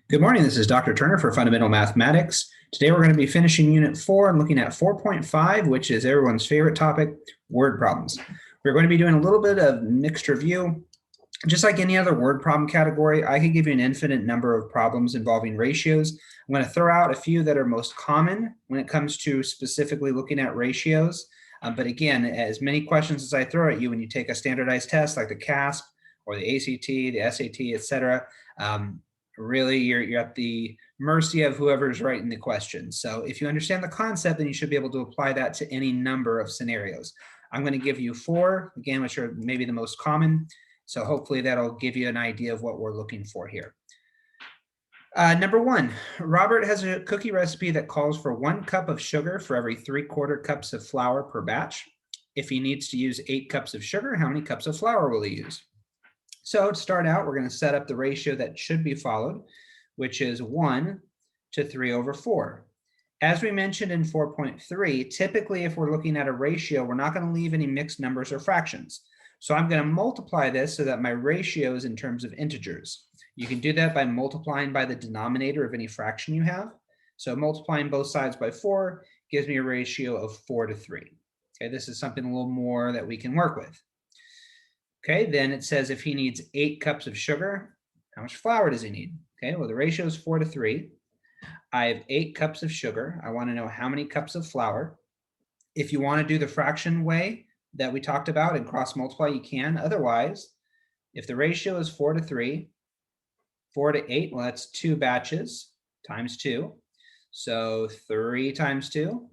Good morning, this is Dr. Turner for Fundamental Mathematics. Today we're going to be finishing Unit 4 and looking at 4.5, which is everyone's favorite topic, word problems. We're going to be doing a little bit of mixed review. Just like any other word problem category, I could give you an infinite number of problems involving ratios. I'm going to throw out a few that are most common when it comes to specifically looking at ratios. But again, as many questions as I throw at you when you take a standardized test like the CASP or the ACT, the SAT, etc., really you're at the mercy of whoever's writing the question. So if you understand the concept, then you should be able to apply that to any number of scenarios. I'm going to give you 4, again, which are maybe the most common. So hopefully that'll give you an idea of what we're looking for here. Number 1, Robert has a cookie recipe that calls for 1 cup of sugar for every 3/4 cups of flour per batch. If he needs to use 8 cups of sugar, how many cups of flour will he use? So to start out, we're going to set up the ratio that should be followed, which is 1 to 3/4. As we mentioned in 4.3, typically if we're looking at a ratio, we're not going to leave any mixed numbers or fractions. So I'm going to multiply this so that my ratio is in terms of integers. You can do that by multiplying by the denominator of any fraction you have. So multiplying both sides by 4 gives me a ratio of 4 to 3. Okay, this is something a little more that we can work with. Okay, then it says if he needs 8 cups of sugar, how much flour does he need? Okay, well, the ratio is 4 to 3. I have 8 cups of sugar. I want to know how many cups of flour. If you want to do the fraction way that we talked about and cross multiply, you can. Otherwise, if the ratio is 4 to 3, 4 to 8, well, that's 2 batches times 2. So 3 times 2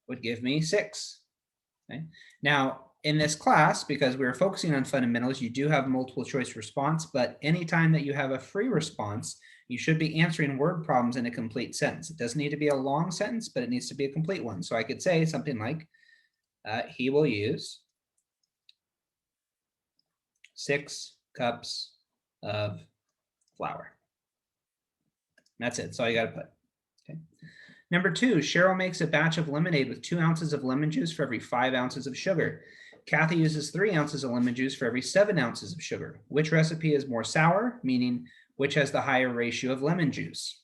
would give me 6. Okay. Now, in this class, because we were focusing on fundamentals, you do have multiple choice response, but anytime that you have a free response, you should be answering word problems in a complete sentence. It doesn't need to be a long sentence, but it needs to be a complete one. So I could say something like, he will use 6 cups of flour. That's it. That's all you got to put. Okay. Number 2, Cheryl makes a batch of lemonade with 2 ounces of lemon juice for every 5 ounces of sugar. Kathy uses 3 ounces of lemon juice for every 7 ounces of sugar. Which recipe is more sour, meaning which has the higher ratio of lemon juice?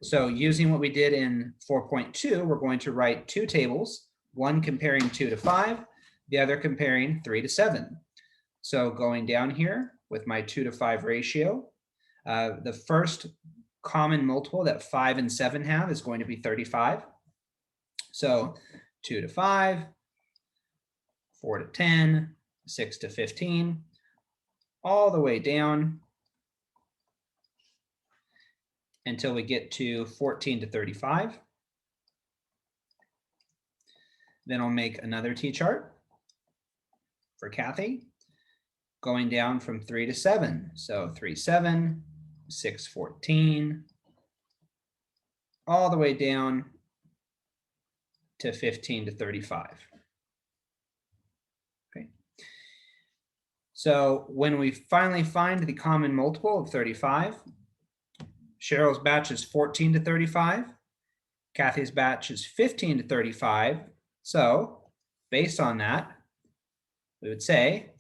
So using what we did in 4.2, we're going to write 2 tables, one comparing 2 to 5, the other comparing 3 to 7. So going down here with my 2 to 5 ratio, the first common multiple that 5 and 7 have is going to be 35. So 2 to 5, 4 to 10, 6 to 15, all the way down until we get to 14 to 35. Then I'll make another T-chart for Kathy, going down from 3 to 7. So 3, 7, 6, 14, all the way down to 15 to 35. Okay. So when we finally find the common multiple of 35, Cheryl's batch is 14 to 35. Kathy's batch is 15 to 35. So based on that, we would say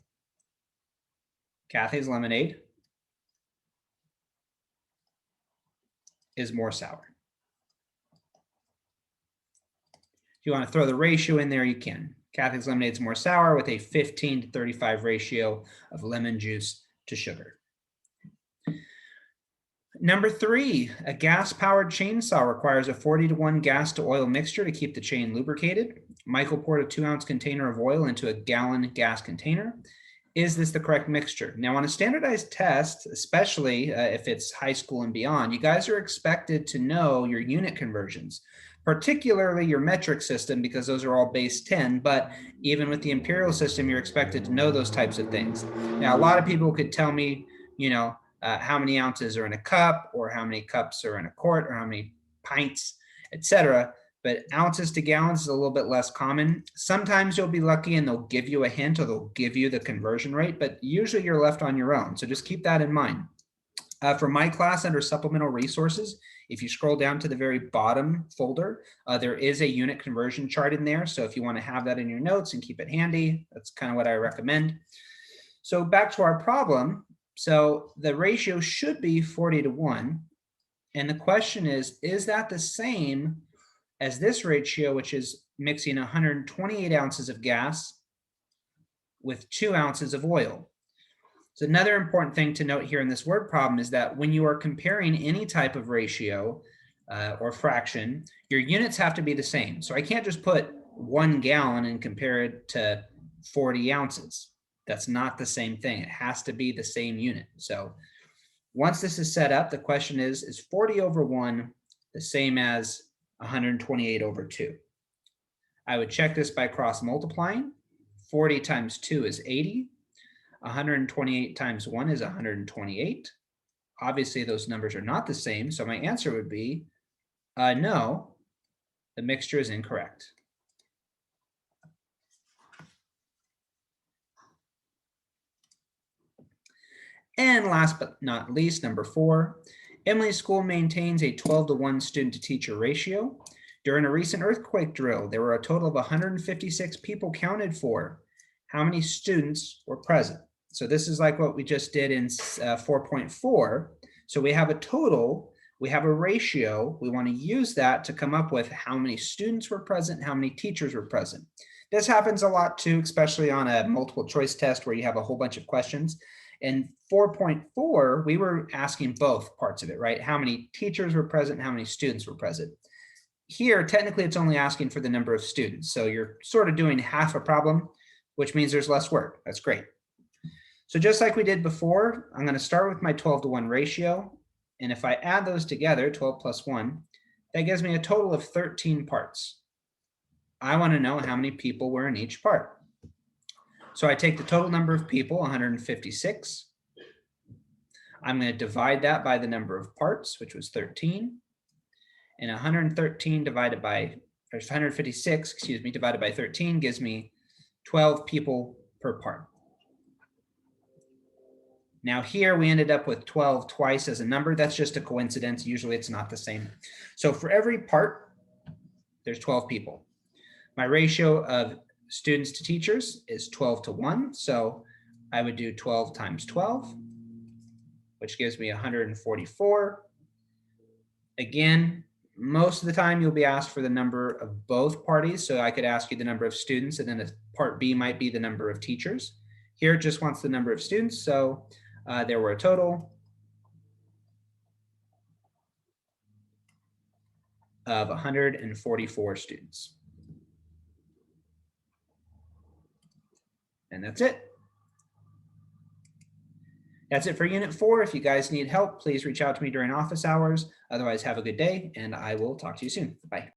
Kathy's lemonade is more sour. If you want to throw the ratio in there, you can. Kathy's lemonade is more sour with a 15 to 35 ratio of lemon juice to sugar. Number 3, a gas-powered chainsaw requires a 40 to 1 gas to oil mixture to keep the chain lubricated. Michael poured a 2-ounce container of oil into a gallon gas container. Is this the correct mixture? Now, on a standardized test, especially if it's high school and beyond, you guys are expected to know your unit conversions, particularly your metric system, because those are all base 10, but even with the imperial system, you're expected to know those types of things. Now, a lot of people could tell me, how many ounces are in a cup, or how many cups are in a quart, or how many pints, etc. But ounces to gallons is a little bit less common. Sometimes you'll be lucky and they'll give you a hint or they'll give you the conversion rate, but usually you're left on your own. So just keep that in mind. For my class under supplemental resources, if you scroll down to the very bottom folder, there is a unit conversion chart in there. So if you want to have that in your notes and keep it handy, that's kind of what I recommend. So back to our problem. So the ratio should be 40 to 1. And the question is that the same as this ratio, which is mixing 128 ounces of gas with 2 ounces of oil? So another important thing to note here in this word problem is that when you are comparing any type of ratio or fraction, your units have to be the same. So I can't just put 1 gallon and compare it to 40 ounces. That's not the same thing. It has to be the same unit. So once this is set up, the question is 40 over 1 the same as 128 over 2? I would check this by cross multiplying. 40 times 2 is 80. 128 times 1 is 128. Obviously, those numbers are not the same, so my answer would be no, the mixture is incorrect. And last but not least, number 4, Emily's school maintains a 12-to-1 student-to-teacher ratio. During a recent earthquake drill, there were a total of 156 people counted for. How many students were present? So this is like what we just did in 4.4. So we have a total, we have a ratio. We want to use that to come up with how many students were present, how many teachers were present. This happens a lot too, especially on a multiple choice test where you have a whole bunch of questions. In 4.4, we were asking both parts of it, right? How many teachers were present, how many students were present. Here, technically, it's only asking for the number of students. So you're sort of doing half a problem, which means there's less work. That's great. So just like we did before, I'm going to start with my 12-to-1 ratio. And if I add those together, 12 plus 1, that gives me a total of 13 parts. I want to know how many people were in each part. So I take the total number of people, 156. I'm going to divide that by the number of parts, which was 13. And 113 divided by, or 156, excuse me, divided by 13 gives me 12 people per part. Now here we ended up with 12 twice as a number. That's just a coincidence. Usually it's not the same. So for every part, there's 12 people. My ratio of students to teachers is 12-to-1. So I would do 12 times 12, which gives me 144. Again, most of the time you'll be asked for the number of both parties. So I could ask you the number of students, and then a part B might be the number of teachers. Here it just wants the number of students. So there were a total of 144 students. And that's it. That's it for Unit 4. If you guys need help, please reach out to me during office hours. Otherwise, have a good day, and I will talk to you soon. Bye.